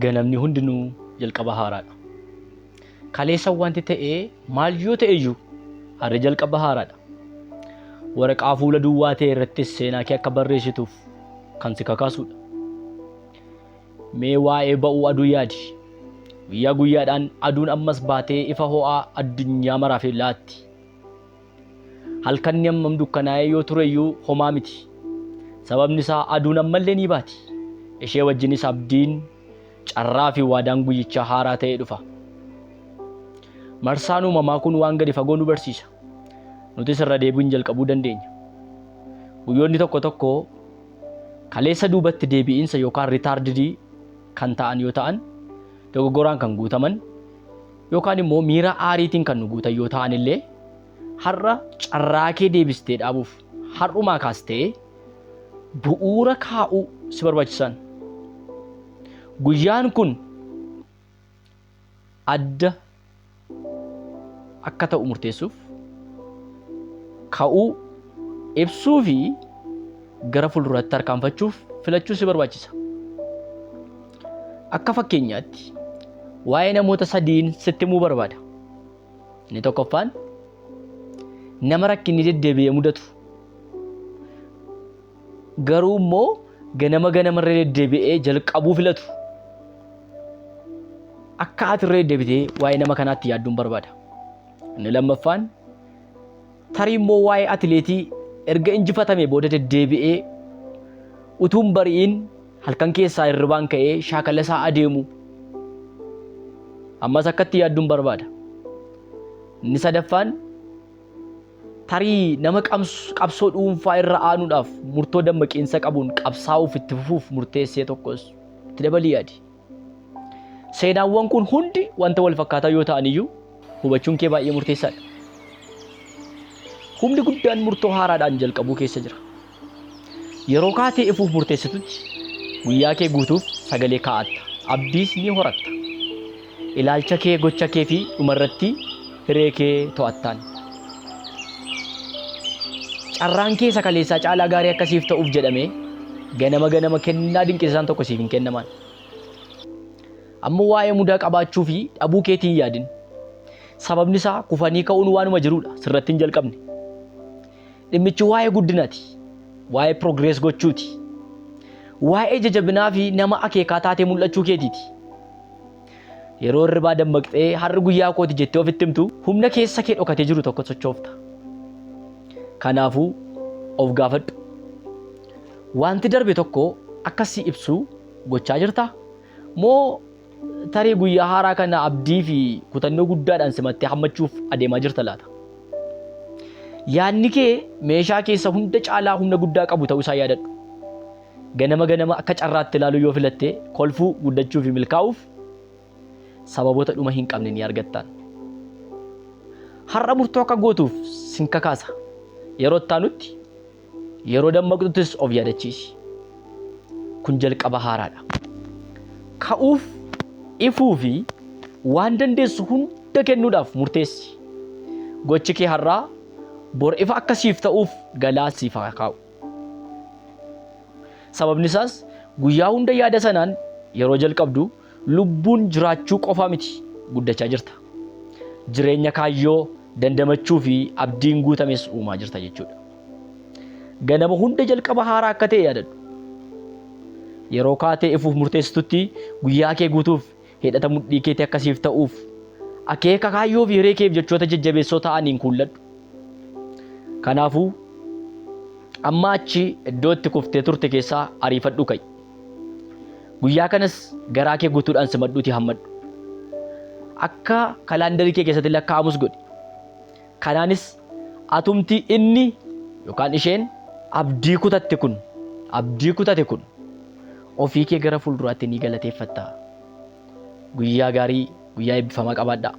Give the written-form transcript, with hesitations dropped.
ganamni hundinuu jalqaba haaraadha. Kaleessa wanti ta'ee maal yoo ta'e iyyuu har'a jalqaba haaraadha. Waraqaa fuula duwwaa ta'e irrattis seenaa kee akka barreessituuf kan si kakaasudha. Mee waa'ee ba'uu aduu yaadi. Guyyaa guyyaadhaan aduun ammas baatee ifa ho'aa addunyaa maraaf laatti. Halkanni ammam dukkanaa'ee yoo ture iyyuu homaa miti. Sababni isaa aduun ammallee ni baati. Ishee wajjinis abdiin, carraa fi waadaan guyyichaa haaraa ta'ee dhufa. Marsaan uumamaa kun waan gadi fagoo nu barsiisa. Nutis irra deebiin jalqabuu dandeenya. Guyyoonni tokko tokko kaleessa duubatti deebi'iinsa yookaan ritaardidii kan ta'an yoo ta'an, dogoggoraan kan guutaman yookaan immoo miira aariitiin kan nu guutan yoo ta'an illee har'a carraa kee deebistee dhaabuuf har'umaa kaastee bu'uura kaa'uu si barbaachisan. Guyyaan kun adda akka ta'u murteessuuf ka'uu ibsuu fi gara fuulduraatti harkaanfachuuf filachuu si barbaachisa. Akka fakkeenyaatti waa'ee namoota sadiin sitti himuu barbaada. Inni tokkoffaan nama rakkinni deddeebi'ee mudatu garuu immoo ganamarra deddeebi'ee jalqabuu filatu. Akka ati irra deddeebitee waa'ee nama kanaatti yaadduun barbaada. Inni lammaffaan tarii immoo waa'ee atileetii erga injifatamee booda deddeebi'ee utuun bari'iin halkan keessaa hirribaan ka'ee shaakala isaa adeemu ammas akkatti yaadduun barbaada. Inni sadaffaan tarii nama qabsoo dhuunfaa irra aanuudhaaf murtoo dammaqiinsa qabuun qabsaa'uuf itti fufuuf murteessee tokkos itti dabalii yaadi. Seenaawwan kun hundi wanta wal fakkaataa yoo ta'an iyyuu hubachuun kee baay'ee murteessaadha. Humni guddaan murtoo haaraadhaan jalqabuu keessa jira. Yeroo kaatee ifuuf murteessitutti guyyaa kee guutuuf sagalee kaa'atta. Abdiis ni horatta. Ilaalcha kee, gocha kee fi dhumarratti hiree kee to'attaan. Carraan kee kaleessaa caalaa gaarii akkasiif ta'uuf jedhamee ganama kennaa dinqisiisaan tokko siif hin kennamaan. Ammoo waa'ee mudaa qabaachuu fi dhabuu keetiin yaadin. Sababni isaa kufanii ka'uun waanuma jiruudha sirratti hin jalqabne. Dhimmichi waa'ee guddinaati. Waa'ee progress gochuuti. Waa'ee jajabinaa fi nama akeekaa taatee mul'achuu keetiiti. Yeroo hirribaa dammaqxee har'a guyyaa kooti jettee ofitti himtu humna keessa kee dhokatee jiru tokko sochoofta. Kanaafuu of gaafadhu. Wanti darbe tokko akkasii ibsuu gochaa jirtaa? Moo tarii guyyaa haaraa kana abdii fi kutannoo guddaadhaan simattee hammachuuf adeemaa jirta laata? Yaadni kee meeshaa keessa hunda caalaa humna guddaa qabu ta'uu isaa yaadadhu. Ganama akka carraatti ilaaluu yoo filatte kolfuu guddachuu fi milkaa'uuf sababoota dhuma hin qabne ni argattaan. Har'a murtoo akka gootuuf sin kakaasa. Yeroo taanutti yeroo dammaqxuttis of yaadachiisi. Kun jalqaba haaraadha. Ka'uuf, ifuu fi waan dandeessu hunda kennuudhaaf murteessi. Gochi kee har'aa bor ifa akkasiif ta'uuf galaa siif haa kaa'u. Sababni isaas guyyaa hunda yaada sanaan yeroo jalqabdu lubbuun jiraachuu qofaa miti guddachaa jirta. Jireenya kaayyoo dandamachuu fi abdiin guutames uumaa jirta jechuudha. Ganama hunda jalqaba haaraa akka ta'e yaadadhu. Yeroo kaatee ifuuf murteessitutti guyyaa kee guutuuf hidhata mudhii keetii akkasiif ta'uuf akeeka kaayyoo fi hiree keef jechoota jajjabeessoo ta'aniin kuulladhu. Kanaafuu amma achi iddoo itti kuftee turte keessaa ariifadhu ka'i. Guyyaa kanas garaa kee guutuudhaan simadhuutii hammadhu. Akka kalaandarii kee keessatti lakkaa'amus godhi. Kanaanis atumti inni yookaan isheen abdii kutate kun ofii kee gara fuulduraatti ni galateeffatta. Guyyaa gaarii, guyyaa eebbifamaa qabaadhaa.